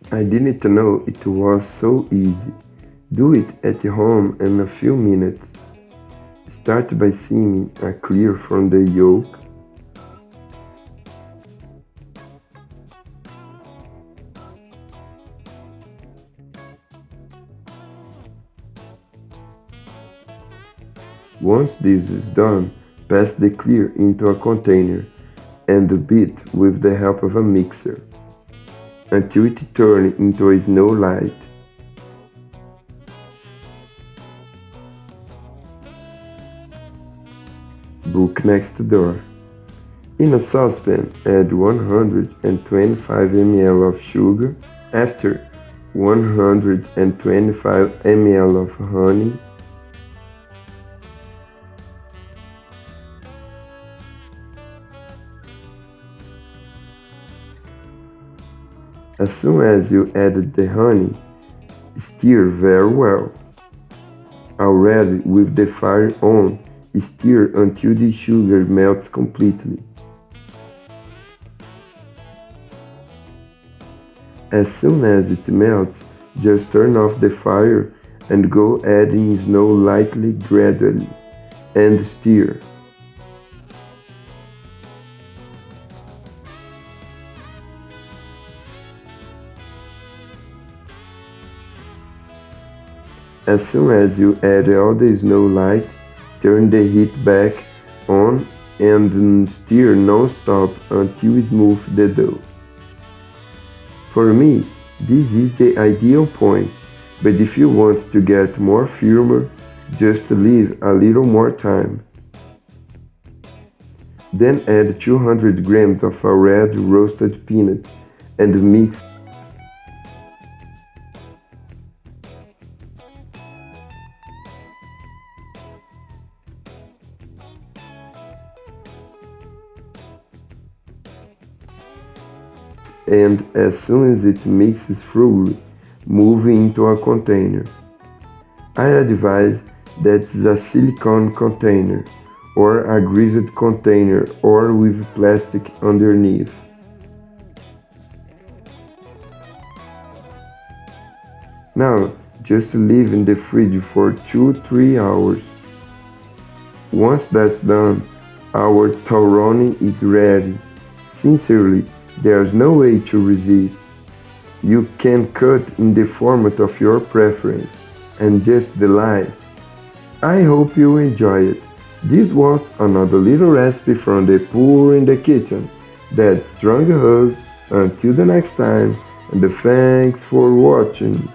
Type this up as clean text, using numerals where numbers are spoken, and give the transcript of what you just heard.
I didn't know it was so easy. Do it at home in a few minutes. Start by simming a clear from the yolk. Once this is done, pass the clear into a container and beat with the help of a mixer until it turns into a snow light. Book next door. In a saucepan, add 125 ml of sugar. After 125 ml of honey. As soon as you add the honey, stir very well. Already with the fire on, stir until the sugar melts completely. As soon as it melts, just turn off the fire and go adding snow lightly gradually and stir. As soon as you add all the snow light, turn the heat back on and stir non-stop until smooth the dough. For me, this is the ideal point, but if you want to get more firmer, just leave a little more time. Then add 200 grams of a red roasted peanut and mix. And as soon as it mixes thoroughly, move into a container. I advise that it's a silicone container or a greased container or with plastic underneath. Now, just leave in the fridge for 2-3 hours. Once that's done, our torroni is ready. Sincerely, there's no way to resist. You can cut in the format of your preference and just delight. I hope you enjoy it. This was another little recipe from the Poor in the Kitchen. That strong hug until the next time, and thanks for watching.